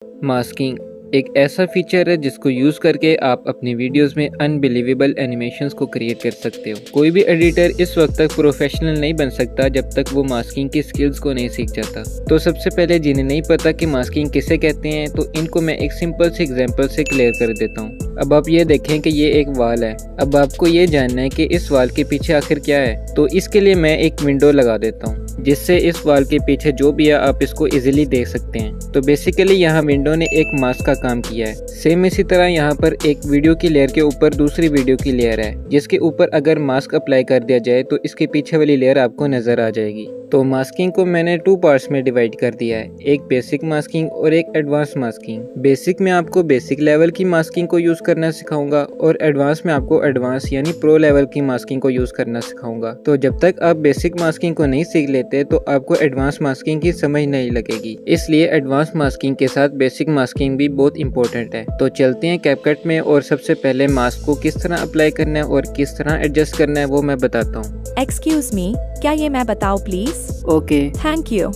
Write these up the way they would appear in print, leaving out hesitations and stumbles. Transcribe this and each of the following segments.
Masking एक ऐसा feature है जिसको यूज़ करके आप अपनी वीडियोस में अनबिलीवेबल एनिमेशंस को क्रिएट कर सकते हो। कोई भी एडिटर इस वक्त तक प्रोफेशनल नहीं बन सकता जब तक वो मास्किंग की स्किल्स को नहीं सीख जाता। तो सबसे पहले जिन्हें नहीं पता कि मास्किंग किसे कहते हैं, तो इनको मैं एक सिंपल से एग्जांपल से क्लियर कर देता हूँ। अब आप ये देखें कि ये एक वाल है। अब आपको ये जानना है कि इस वाल के पीछे आखिर क्या है, तो इसके लिए मैं एक विंडो लगा देता हूँ जिससे इस वाल के पीछे जो भी है आप इसको इजीली देख सकते हैं। तो बेसिकली यहाँ विंडो ने एक मास्क का काम किया है। सेम इसी तरह यहाँ पर एक वीडियो की लेयर के ऊपर दूसरी वीडियो की लेयर है जिसके ऊपर अगर मास्क अप्लाई कर दिया जाए तो इसके पीछे वाली लेयर आपको नजर आ जाएगी। तो मास्किंग को मैंने 2 पार्ट्स में डिवाइड कर दिया है, एक बेसिक मास्किंग और एक एडवांस मास्किंग। बेसिक में आपको बेसिक लेवल की मास्किंग को यूज करना सिखाऊंगा और एडवांस में आपको एडवांस यानी प्रो लेवल की मास्किंग को यूज करना सिखाऊंगा। तो जब तक आप बेसिक मास्किंग को नहीं सीख लेते तो आपको एडवांस मास्किंग की समझ नहीं लगेगी, इसलिए एडवांस मास्किंग के साथ बेसिक मास्किंग भी बहुत इंपॉर्टेंट है। तो चलते हैं कैपकट में और सबसे पहले मास्क को किस तरह अप्लाई करना है और किस तरह एडजस्ट करना है वो मैं बताता हूँ। एक्सक्यूज मी, क्या ये मैं बताऊँ प्लीज? Okay, thank you.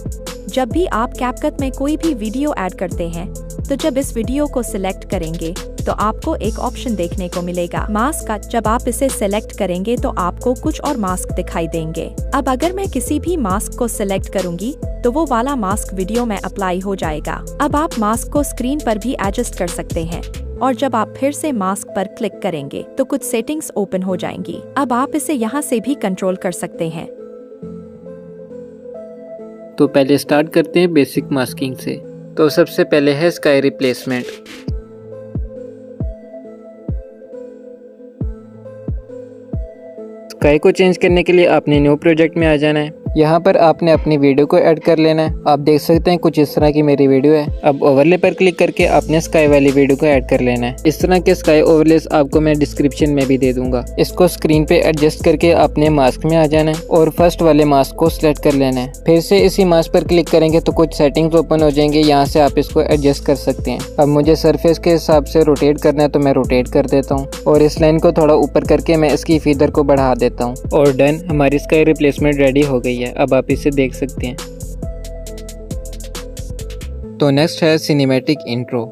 जब भी आप कैपकट में कोई भी वीडियो ऐड करते हैं तो जब इस वीडियो को सिलेक्ट करेंगे तो आपको एक ऑप्शन देखने को मिलेगा मास्क का। जब आप इसे सिलेक्ट करेंगे तो आपको कुछ और मास्क दिखाई देंगे। अब अगर मैं किसी भी मास्क को सिलेक्ट करूंगी तो वो वाला मास्क वीडियो में अप्लाई हो जाएगा। अब आप मास्क को स्क्रीन पर भी एडजस्ट कर सकते हैं और जब आप फिर से मास्क पर क्लिक करेंगे तो कुछ सेटिंग्स ओपन हो जाएंगी। अब आप इसे यहाँ से भी कंट्रोल कर सकते हैं। तो पहले स्टार्ट करते हैं बेसिक मास्किंग से। तो सबसे पहले है स्काई रिप्लेसमेंट। स्काई को चेंज करने के लिए आपने न्यू प्रोजेक्ट में आ जाना है। यहाँ पर आपने अपनी वीडियो को ऐड कर लेना है। आप देख सकते हैं कुछ इस तरह की मेरी वीडियो है। अब ओवरले पर क्लिक करके आपने स्काई वाली वीडियो को ऐड कर लेना है। इस तरह के स्काई ओवरलेस आपको मैं डिस्क्रिप्शन में भी दे दूंगा। इसको स्क्रीन पे एडजस्ट करके आपने मास्क में आ जाना है और फर्स्ट वाले मास्क को सिलेक्ट कर लेना है। फिर से इसी मास्क पर क्लिक करेंगे तो कुछ सेटिंग्स ओपन हो जाएंगे, यहाँ से आप इसको एडजस्ट कर सकते हैं। अब मुझे सरफेस के हिसाब से रोटेट करना है तो मैं रोटेट कर देता हूँ और इस लाइन को थोड़ा ऊपर करके मैं इसकी फीदर को बढ़ा देता हूँ और डन, हमारी स्काई रिप्लेसमेंट रेडी हो गई है। अब आप इसे देख सकते हैं। तो नेक्स्ट है सिनेमैटिक इंट्रो।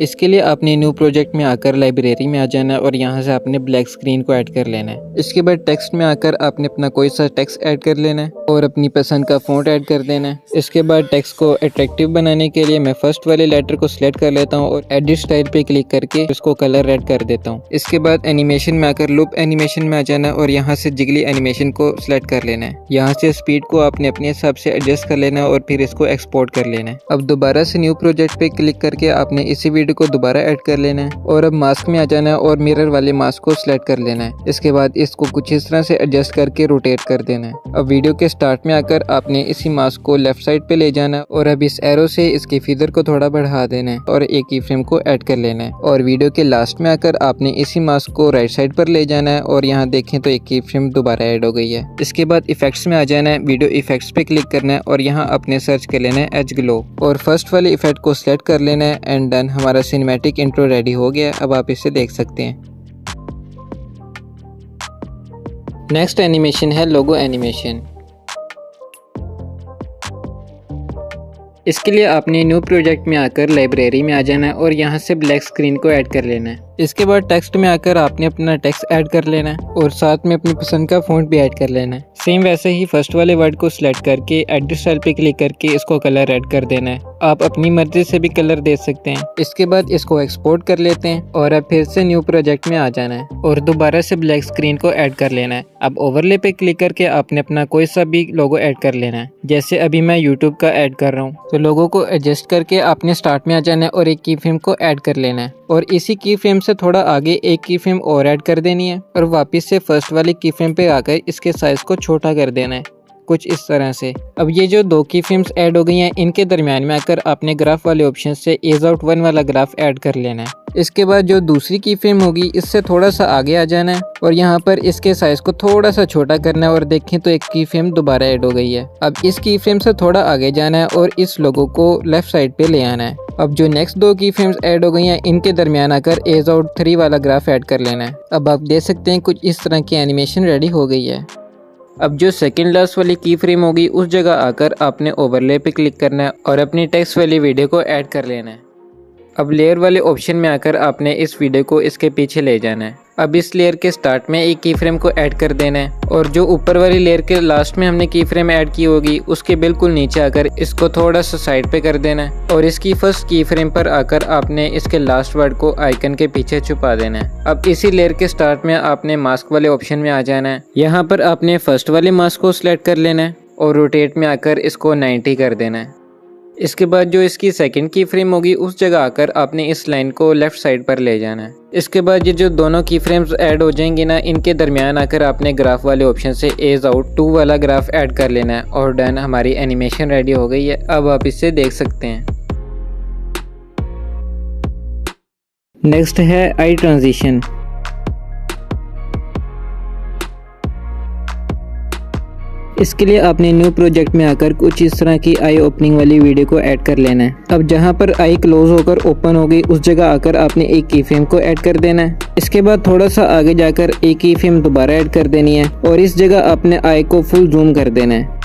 इसके लिए आपने न्यू प्रोजेक्ट में आकर लाइब्रेरी में आ जाना है और यहाँ से आपने ब्लैक स्क्रीन को ऐड कर लेना है। इसके बाद टेक्स्ट में आकर आपने अपना कोई सा टेक्स्ट ऐड कर लेना है और अपनी पसंद का फॉन्ट ऐड कर देना है। इसके बाद टेक्स्ट को अट्रैक्टिव बनाने के लिए मैं फर्स्ट वाले लेटर को सिलेक्ट कर लेता हूँ और एडिट स्टाइल पे क्लिक करके इसको कलर रेड कर देता हूँ। इसके बाद एनिमेशन में आकर लूप एनिमेशन में आ जाना है और यहाँ से जिगली एनिमेशन को सिलेक्ट कर लेना है। यहाँ से स्पीड को आपने अपने हिसाब से एडजस्ट कर लेना है और फिर इसको एक्सपोर्ट कर लेना है। अब दोबारा से न्यू प्रोजेक्ट पे क्लिक करके आपने इसी वीडियो को दोबारा ऐड कर लेना है और अब मास्क में आ जाना है और मिरर वाले मास्क को सिलेक्ट कर लेना है। इसके बाद इसको कुछ इस तरह से एडजस्ट करके रोटेट कर देना है। अब वीडियो के स्टार्ट में आकर आपने इसी मास्क को लेफ्ट साइड पे ले जाना है और अब इस एरो से इसकी फीदर को थोड़ा बढ़ा देना है और एक की फ्रेम को ऐड कर लेना है और वीडियो के लास्ट में आकर आपने इसी मास्क को राइट साइड पर ले जाना है और यहाँ देखें तो एक की फ्रेम दोबारा ऐड हो गई है। इसके बाद इफेक्ट्स में आ जाना है, वीडियो इफेक्ट्स पे क्लिक करना है और यहाँ आपने सर्च कर लेना है एज ग्लो और फर्स्ट वाले इफेक्ट को सिलेक्ट कर लेना है एंड डन, हमारा सिनेमैटिक इंट्रो रेडी हो गया। अब आप इसे देख सकते हैं। नेक्स्ट एनिमेशन है लोगो एनिमेशन। इसके लिए आपने न्यू प्रोजेक्ट में आकर लाइब्रेरी में आ जाना है और यहाँ से ब्लैक स्क्रीन को ऐड कर लेना है। इसके बाद टेक्स्ट में आकर आपने अपना टेक्स्ट ऐड कर लेना है और साथ में अपनी पसंद का फॉन्ट भी ऐड कर लेना है। सेम वैसे ही फर्स्ट वाले वर्ड को सिलेक्ट करके एडिट स्टाइल पे क्लिक करके इसको कलर ऐड कर देना है। आप अपनी मर्जी से भी कलर दे सकते हैं। इसके बाद इसको एक्सपोर्ट कर लेते हैं और अब फिर से न्यू प्रोजेक्ट में आ जाना है और दोबारा से ब्लैक स्क्रीन को ऐड कर लेना है। अब ओवरले पे क्लिक करके आपने अपना कोई सा भी लोगो ऐड कर लेना है। जैसे अभी मैं यूट्यूब का ऐड कर रहा हूँ तो लोगो को एडजस्ट करके आपने स्टार्ट में आ जाना है और एक की फ्रेम को ऐड कर लेना है और इसी की फ्रेम से थोड़ा आगे एक की फ्रेम और ऐड कर देनी है और वापस से फर्स्ट वाली की फ्रेम पे आकर इसके साइज को छोटा कर देना है कुछ इस तरह से। अब ये जो 2 की फ्रेम्स ऐड हो गई हैं, इनके दरमियान में आकर आपने ग्राफ वाले ऑप्शन से एज आउट 1 वाला ग्राफ ऐड कर लेना है। इसके बाद जो दूसरी की फ्रेम होगी इससे थोड़ा सा आगे आ जाना है और यहाँ पर इसके साइज को थोड़ा सा छोटा करना है और देखें तो एक की फ्रेम दोबारा ऐड हो गई है। अब इस की फ्रेम से थोड़ा आगे जाना है और इस लोगो को लेफ्ट साइड पे ले आना है। अब जो नेक्स्ट 2 की फ्रेम्स ऐड हो गई हैं, इनके दरमियान आकर एज आउट 3 वाला ग्राफ ऐड कर लेना है। अब आप देख सकते हैं कुछ इस तरह की एनिमेशन रेडी हो गई है। अब जो सेकंड लास्ट वाली की फ्रेम होगी उस जगह आकर आपने ओवरले पे क्लिक करना है और अपनी टेक्स्ट वाली वीडियो को ऐड कर लेना है। अब लेयर वाले ऑप्शन में आकर आपने इस वीडियो को इसके पीछे ले जाना है। अब इस लेयर के स्टार्ट में एक की फ्रेम को ऐड कर देना है और जो ऊपर वाली लेयर के लास्ट में हमने की फ्रेम ऐड की होगी उसके बिल्कुल नीचे आकर इसको थोड़ा सा साइड पे कर देना है और इसकी फर्स्ट की फ्रेम पर आकर आपने इसके लास्ट वर्ड को आइकन के पीछे छुपा देना है। अब इसी लेयर के स्टार्ट में आपने मास्क वाले ऑप्शन में आ जाना है। यहाँ पर आपने फर्स्ट वाले मास्क को सिलेक्ट कर लेना है और रोटेट में आकर इसको 90 कर देना है। इसके बाद जो इसकी सेकंड की फ्रेम होगी उस जगह आकर आपने इस लाइन को लेफ्ट साइड पर ले जाना है। इसके बाद ये जो दोनों की फ्रेम्स ऐड हो जाएंगी ना, इनके दरमियान आकर आपने ग्राफ वाले ऑप्शन से एज आउट 2 वाला ग्राफ ऐड कर लेना है और डन, हमारी एनिमेशन रेडी हो गई है। अब आप इसे देख सकते हैं। नेक्स्ट है आई ट्रांजिशन। इसके लिए आपने न्यू प्रोजेक्ट में आकर कुछ इस तरह की आई ओपनिंग वाली वीडियो को ऐड कर लेना है। अब जहां पर आई क्लोज होकर ओपन हो गई उस जगह आकर आपने एक की फ्रेम को ऐड कर देना है। इसके बाद थोड़ा सा आगे जाकर एक की फ्रेम दोबारा ऐड कर देनी है और इस जगह आपने आई को फुल जूम कर देना है।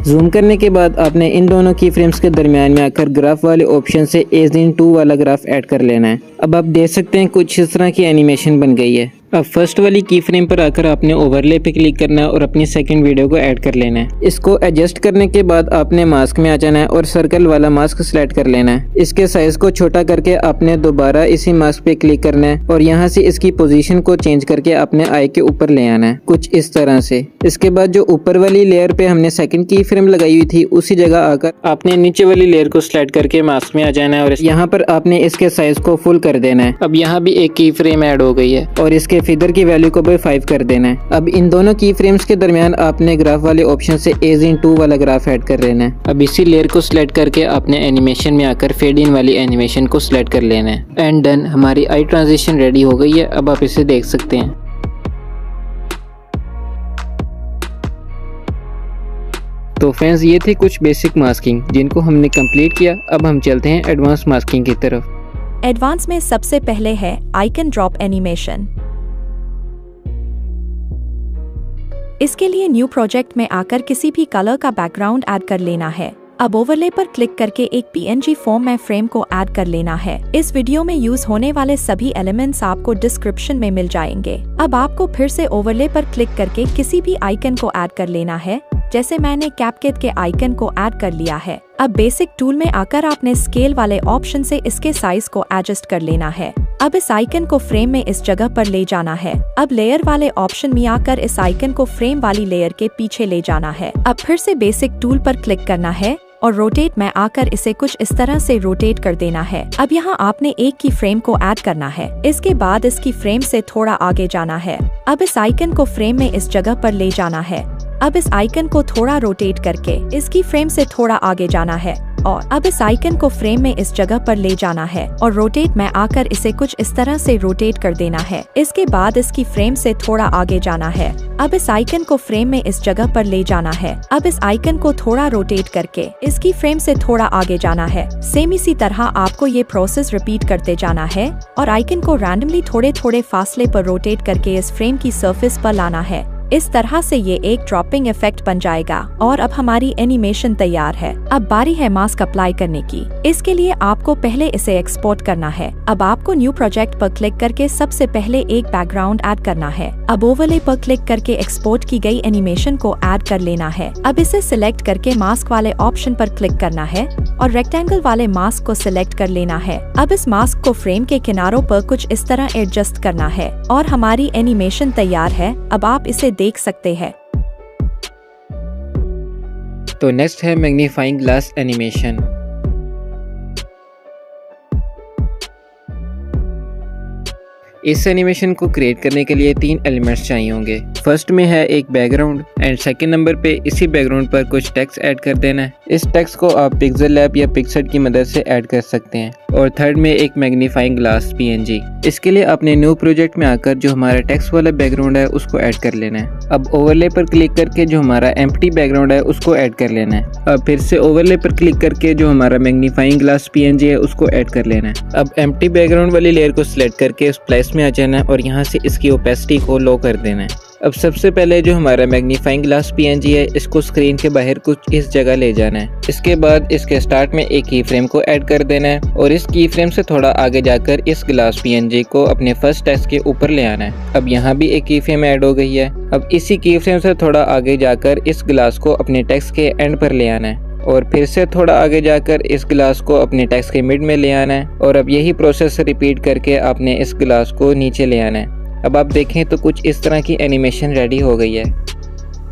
जूम करने के बाद आपने इन दोनों की फ्रेम्स के दरमियान में आकर ग्राफ वाले ऑप्शन से एज इन 2 वाला ग्राफ ऐड कर लेना है। अब आप देख सकते हैं कुछ इस तरह की एनिमेशन बन गई है। अब फर्स्ट वाली की फ्रेम पर आकर आपने ओवरले पे क्लिक करना है और अपनी सेकंड वीडियो को ऐड कर लेना है। इसको एडजस्ट करने के बाद आपने मास्क में आ जाना है और सर्कल वाला मास्क सिलेक्ट कर लेना है। इसके साइज को छोटा करके आपने दोबारा इसी मास्क पे क्लिक करना है और यहाँ से इसकी पोजीशन को चेंज करके अपने आई के ऊपर ले आना है कुछ इस तरह से। इसके बाद जो ऊपर वाली लेयर पे हमने सेकंड की फ्रेम लगाई हुई थी उसी जगह आकर आपने नीचे वाली लेयर को सिलेक्ट करके मास्क में आ जाना है और यहाँ पर आपने इसके साइज को फुल कर देना है। अब यहाँ भी एक की फ्रेम ऐड हो गई है और इसके फिगर की वैल्यू को भी 5 कर देना है। अब इन दोनों की फ्रेम्स के दरमियान आपने ग्राफ वाले ऑप्शन से एज इन 2 वाला ग्राफ ऐड कर लेना है। अब इसी लेयर को सिलेक्ट करके आपने एनिमेशन में आकर फेड इन वाली एनिमेशन को सिलेक्ट कर लेना है एंड डन, हमारी आई ट्रांजिशन रेडी हो गई है। अब आप इसे देख सकते हैं। तो फ्रेंड्स, ये थी कुछ बेसिक मास्किंग जिनको हमने कंप्लीट किया। अब हम चलते हैं एडवांस मास्किंग की तरफ। एडवांस में सबसे पहले है आइकन ड्रॉप एनिमेशन। इसके लिए न्यू प्रोजेक्ट में आकर किसी भी कलर का बैकग्राउंड ऐड कर लेना है। अब ओवरले पर क्लिक करके एक PNG फॉर्म में फ्रेम को ऐड कर लेना है। इस वीडियो में यूज होने वाले सभी एलिमेंट्स आपको डिस्क्रिप्शन में मिल जाएंगे। अब आपको फिर से ओवरले पर क्लिक करके किसी भी आइकन को ऐड कर लेना है। जैसे मैंने कैपकट के आइकन को ऐड कर लिया है। अब बेसिक टूल में आकर आपने स्केल वाले ऑप्शन से इसके साइज को एडजस्ट कर लेना है। अब इस आइकन को फ्रेम में इस जगह पर ले जाना है। अब लेयर वाले ऑप्शन में आकर इस आइकन को फ्रेम वाली लेयर के पीछे ले जाना है। अब फिर से बेसिक टूल पर क्लिक करना है और रोटेट में आकर इसे कुछ इस तरह से रोटेट कर देना है। अब यहाँ आपने एक की फ्रेम को ऐड करना है। इसके बाद इसकी फ्रेम से थोड़ा आगे जाना है। अब इस आइकन को फ्रेम में इस जगह पर ले जाना है। अब इस आइकन को थोड़ा रोटेट करके इसकी फ्रेम से थोड़ा आगे जाना है और अब इस आइकन को फ्रेम में इस जगह पर ले जाना है और रोटेट में आकर इसे कुछ इस तरह से रोटेट कर देना है। इसके बाद इसकी फ्रेम से थोड़ा आगे जाना है। अब इस आइकन को फ्रेम में इस जगह पर ले जाना है। अब इस आइकन को थोड़ा रोटेट करके इसकी फ्रेम से थोड़ा आगे जाना है। सेम इसी तरह आपको ये प्रोसेस रिपीट करते जाना है और आइकन को रैंडमली थोड़े थोड़े फासले पर रोटेट करके इस फ्रेम की सरफेस पर लाना है। इस तरह से ये एक ड्रॉपिंग इफेक्ट बन जाएगा और अब हमारी एनिमेशन तैयार है। अब बारी है मास्क अप्लाई करने की। इसके लिए आपको पहले इसे एक्सपोर्ट करना है। अब आपको न्यू प्रोजेक्ट पर क्लिक करके सबसे पहले एक बैकग्राउंड ऐड करना है। अब ओवरले पर क्लिक करके एक्सपोर्ट की गई एनिमेशन को ऐड कर लेना है। अब इसे सिलेक्ट करके मास्क वाले ऑप्शन पर क्लिक करना है और रेक्टेंगल वाले मास्क को सिलेक्ट कर लेना है। अब इस मास्क को फ्रेम के किनारों पर कुछ इस तरह एडजस्ट करना है और हमारी एनिमेशन तैयार है। अब आप इसे देख सकते हैं। तो नेक्स्ट है मैग्नीफाइंग ग्लास एनिमेशन। इस एनिमेशन को क्रिएट करने के लिए 3 एलिमेंट्स चाहिए होंगे। फर्स्ट में है एक बैकग्राउंड एंड सेकंड नंबर पे इसी बैकग्राउंड पर कुछ टेक्स्ट ऐड कर देना है। इस टेक्स्ट को आप पिक्सेल लैब या पिक्सआर्ट की मदद से ऐड कर सकते हैं। और थर्ड में एक मैग्नीफाइंग ग्लास PNG। इसके लिए अपने न्यू प्रोजेक्ट में आकर जो हमारा टेक्स्ट वाला बैकग्राउंड है उसको ऐड कर लेना है। अब ओवरले पर क्लिक करके जो हमारा एम्प्टी बैकग्राउंड है उसको ऐड कर लेना है। अब फिर से ओवरले पर क्लिक करके जो हमारा मैग्नीफाइंग ग्लास PNG है उसको ऐड कर लेना है। अब एम्प्टी बैकग्राउंड वाली लेयर को सिलेक्ट करके स्प्लाइस में आ जाना है और यहाँ से इसकी ओपेसिटी को लो कर देना है। अब सबसे पहले जो हमारा मैग्नीफाइंग ग्लास PNG है, इसको स्क्रीन के बाहर कुछ इस जगह ले जाना है। इसके बाद इसके स्टार्ट में एक की फ्रेम को ऐड कर देना है और इस की फ्रेम से थोड़ा आगे जाकर इस ग्लास PNG को अपने फर्स्ट टेक्स्ट के ऊपर ले आना है। अब यहाँ भी एक की फ्रेम ऐड हो गई है। अब इसी की फ्रेम से थोड़ा आगे जाकर इस ग्लास को अपने टेक्स्ट के एंड पर ले आना है और फिर से थोड़ा आगे जाकर इस ग्लास को अपने टेक्स्ट के मिड में ले आना है और अब यही प्रोसेस रिपीट करके आपने इस ग्लास को नीचे ले आना है। अब आप देखें तो कुछ इस तरह की एनिमेशन रेडी हो गई है।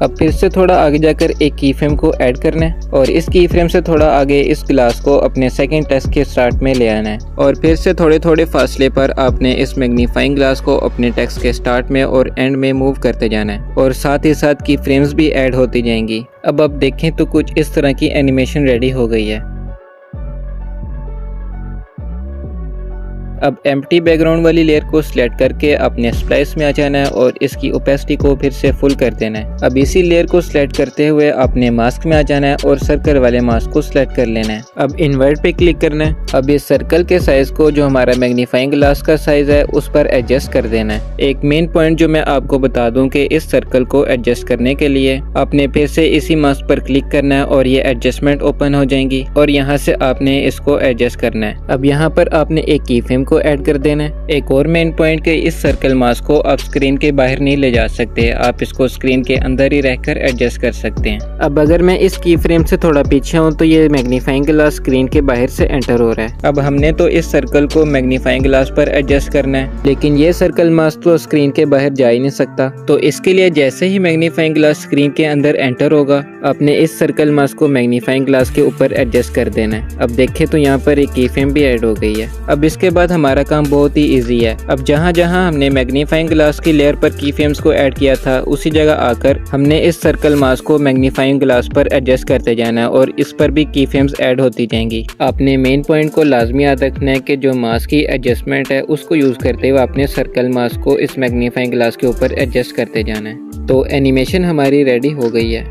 अब फिर से थोड़ा आगे जाकर एक की फ्रेम को ऐड करना है और इस की फ्रेम से थोड़ा आगे इस ग्लास को अपने सेकंड टेक्स्ट के स्टार्ट में ले आना है और फिर से थोड़े थोड़े फासले पर आपने इस मैग्नीफाइंग ग्लास को अपने टेक्स्ट के स्टार्ट में और एंड में मूव करते जाना है और साथ ही साथ की फ्रेम्स भी ऐड होती जाएंगी। अब आप देखें तो कुछ इस तरह की एनिमेशन रेडी हो गई है। अब एम्प्टी बैकग्राउंड वाली लेयर को सिलेक्ट करके अपने स्प्लाइस में आ जाना है और इसकी ओपेसिटी को फिर से फुल कर देना है। अब इसी लेयर को सिलेक्ट करते हुए अपने मास्क में आ जाना है और सर्कल वाले मास्क को सिलेक्ट कर लेना है। अब इन्वर्ट पे क्लिक करना है। अब इस सर्कल के साइज को जो हमारा मैग्नीफाइंग ग्लास का साइज है उस पर एडजस्ट कर देना है। एक मेन पॉइंट जो मैं आपको बता दूं कि इस सर्कल को एडजस्ट करने के लिए आपने फिर से इसी मास्क पर क्लिक करना है और ये एडजस्टमेंट ओपन हो जाएंगी और यहाँ से आपने इसको एडजस्ट करना है। अब यहाँ पर आपने एक की फ्रेम को ऐड कर देना है। एक और मेन पॉइंट के इस सर्कल मास्क को आप स्क्रीन के बाहर नहीं ले जा सकते, आप इसको स्क्रीन के अंदर ही रहकर एडजस्ट कर सकते हैं। अब अगर मैं इस की फ्रेम से थोड़ा पीछे हूँ तो ये मैग्नीफाइंग ग्लास स्क्रीन के बाहर से एंटर हो रहा है। अब हमने तो इस सर्कल को मैग्नीफाइंग ग्लास पर एडजस्ट करना है, लेकिन ये सर्कल मास्क तो स्क्रीन के बाहर जा ही नहीं सकता। तो इसके लिए जैसे ही मैग्नीफाइंग ग्लास स्क्रीन के अंदर एंटर होगा, आपने इस सर्कल मास्क को मैग्नीफाइंग ग्लास के ऊपर एडजस्ट कर देना है। अब देखें तो यहाँ पर एक की फ्रेम भी ऐड हो गई है। अब इसके बाद हमारा काम बहुत ही इजी है। अब जहाँ जहाँ हमने मैग्नीफाइंग ग्लास की लेयर पर की फ्रेम्स को ऐड किया था, उसी जगह आकर हमने इस सर्कल मास्क को मैग्नीफाइंग ग्लास पर एडजस्ट करते जाना है और इस पर भी की फ्रेम्स ऐड होती जाएंगी। आपने मेन पॉइंट को लाजमी याद रखना है कि जो मास्क की एडजस्टमेंट है उसको यूज करते हुए आपने सर्कल मास्क को इस मैग्नीफाइंग ग्लास के ऊपर एडजस्ट करते जाना है। तो एनिमेशन हमारी रेडी हो गई है,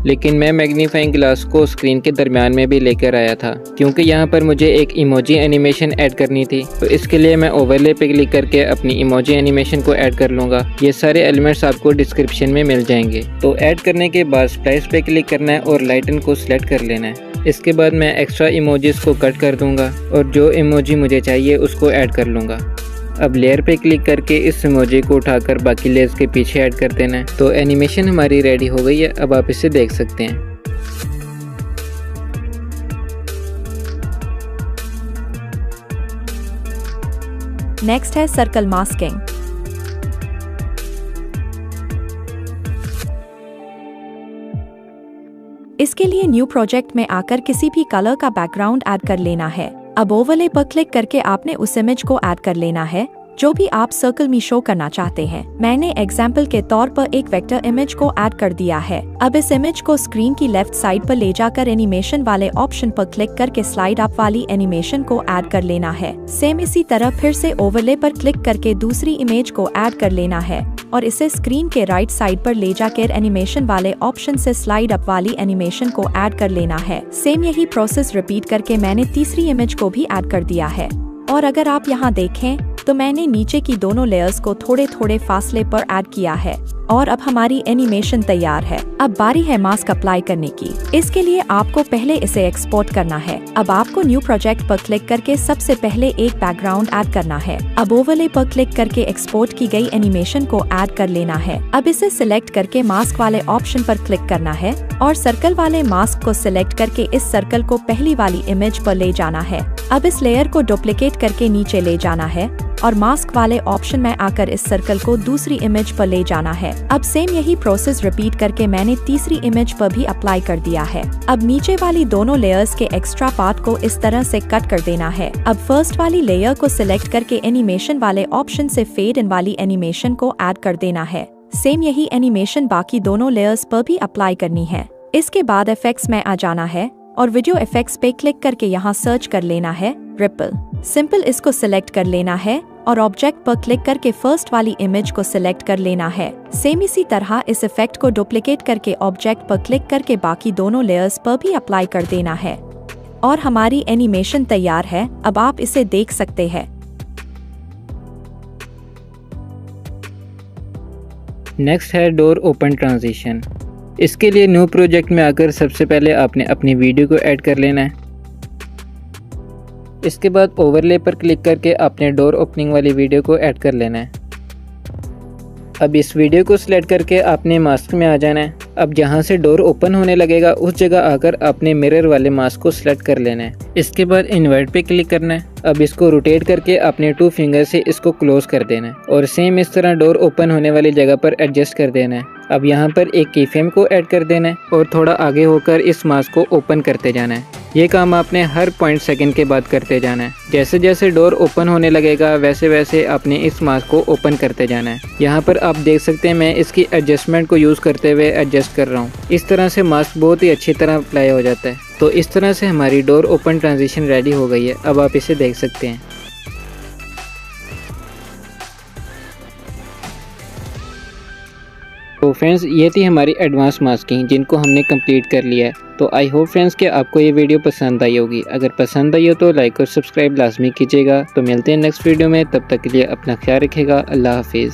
लेकिन मैं मैग्नीफाइंग ग्लास को स्क्रीन के दरमियान में भी लेकर आया था क्योंकि यहाँ पर मुझे एक इमोजी एनिमेशन ऐड करनी थी। तो इसके लिए मैं ओवरले पे क्लिक करके अपनी इमोजी एनिमेशन को ऐड कर लूँगा। ये सारे एलिमेंट्स आपको डिस्क्रिप्शन में मिल जाएंगे। तो ऐड करने के बाद स्प्लाइस पे क्लिक करना है और लाइटन को सिलेक्ट कर लेना है। इसके बाद मैं एक्स्ट्रा इमोजीज को कट कर दूंगा और जो इमोजी मुझे चाहिए उसको ऐड कर लूँगा। अब लेयर पे क्लिक करके इस इमोजी को उठाकर बाकी लेयर्स के पीछे ऐड कर देना है। तो एनिमेशन हमारी रेडी हो गई है। अब आप इसे देख सकते हैं। नेक्स्ट है सर्कल मास्किंग। इसके लिए न्यू प्रोजेक्ट में आकर किसी भी कलर का बैकग्राउंड ऐड कर लेना है। अब ओवरले पर क्लिक करके आपने उस इमेज को ऐड कर लेना है जो भी आप सर्कल में शो करना चाहते हैं। मैंने एग्जाम्पल के तौर पर एक वेक्टर इमेज को ऐड कर दिया है। अब इस इमेज को स्क्रीन की लेफ्ट साइड पर ले जाकर एनिमेशन वाले ऑप्शन पर क्लिक करके स्लाइड अप वाली एनिमेशन को ऐड कर लेना है। सेम इसी तरह फिर से ओवरले पर क्लिक करके दूसरी इमेज को ऐड कर लेना है और इसे स्क्रीन के राइट साइड पर ले जाकर एनिमेशन वाले ऑप्शन से स्लाइड अप वाली एनिमेशन को ऐड कर लेना है। सेम यही प्रोसेस रिपीट करके मैंने तीसरी इमेज को भी ऐड कर दिया है। और अगर आप यहाँ देखें तो मैंने नीचे की दोनों लेयर्स को थोड़े थोड़े फासले पर ऐड किया है और अब हमारी एनिमेशन तैयार है। अब बारी है मास्क अप्लाई करने की। इसके लिए आपको पहले इसे एक्सपोर्ट करना है। अब आपको न्यू प्रोजेक्ट पर क्लिक करके सबसे पहले एक बैकग्राउंड ऐड करना है। अब ओवरले पर क्लिक करके एक्सपोर्ट की गई एनिमेशन को ऐड कर लेना है। अब इसे सिलेक्ट करके मास्क वाले ऑप्शन पर क्लिक करना है और सर्कल वाले मास्क को सिलेक्ट करके इस सर्कल को पहली वाली इमेज पर ले जाना है। अब इस लेयर को डुप्लीकेट करके नीचे ले जाना है और मास्क वाले ऑप्शन में आकर इस सर्कल को दूसरी इमेज पर ले जाना है। अब सेम यही प्रोसेस रिपीट करके मैंने तीसरी इमेज पर भी अप्लाई कर दिया है। अब नीचे वाली दोनों लेयर्स के एक्स्ट्रा पार्ट को इस तरह से कट कर देना है। अब फर्स्ट वाली लेयर को सिलेक्ट करके एनिमेशन वाले ऑप्शन से फेड इन वाली एनिमेशन को ऐड कर देना है। सेम यही एनिमेशन बाकी दोनों लेयर्स पर भी अप्लाई करनी है। इसके बाद इफेक्ट्स में आ जाना है और वीडियो इफेक्ट्स पे क्लिक करके यहाँ सर्च कर लेना है रिपल। सिंपल इसको सिलेक्ट कर लेना है और ऑब्जेक्ट पर क्लिक करके फर्स्ट वाली इमेज को सिलेक्ट कर लेना है। सेम इसी तरह इस इफेक्ट को डुप्लीकेट करके ऑब्जेक्ट पर क्लिक करके बाकी दोनों लेयर्स पर भी अप्लाई कर देना है और हमारी एनिमेशन तैयार है। अब आप इसे देख सकते हैं। नेक्स्ट है डोर ओपन ट्रांजिशन। इसके लिए न्यू प्रोजेक्ट में आकर सबसे पहले आपने अपनी वीडियो को ऐड कर लेना है। इसके बाद ओवरले पर क्लिक करके आपने डोर ओपनिंग वाली वीडियो को ऐड कर लेना है। अब इस वीडियो को सिलेक्ट करके आपने मास्क में आ जाना है। अब जहां से डोर ओपन होने लगेगा उस जगह आकर आपने मिरर वाले मास्क को सिलेक्ट कर लेना है। इसके बाद इन्वर्ट पे क्लिक करना है। अब इसको रोटेट करके अपने 2 फिंगर से इसको क्लोज कर देना है और सेम इस तरह डोर ओपन होने वाली जगह पर एडजस्ट कर देना है। अब यहाँ पर एक की फ्रेम को ऐड कर देना है और थोड़ा आगे होकर इस मास्क को ओपन करते जाना है। ये काम आपने हर 0.2 के बाद करते जाना है। जैसे जैसे डोर ओपन होने लगेगा वैसे वैसे आपने इस मास्क को ओपन करते जाना है। यहाँ पर आप देख सकते हैं मैं इसकी एडजस्टमेंट को यूज़ करते हुए एडजस्ट कर रहा हूँ। इस तरह से मास्क बहुत ही अच्छी तरह अप्लाई हो जाता है। तो इस तरह से हमारी डोर ओपन ट्रांजिशन रेडी हो गई है। अब आप इसे देख सकते हैं। तो फ्रेंड्स ये थी हमारी एडवांस मास्किंग जिनको हमने कंप्लीट कर लिया है। तो आई होप फ्रेंड्स कि आपको ये वीडियो पसंद आई होगी। अगर पसंद आई हो तो लाइक और सब्सक्राइब लाजमी कीजिएगा। तो मिलते हैं नेक्स्ट वीडियो में, तब तक के लिए अपना ख्याल रखिएगा। अल्लाह हाफिज़।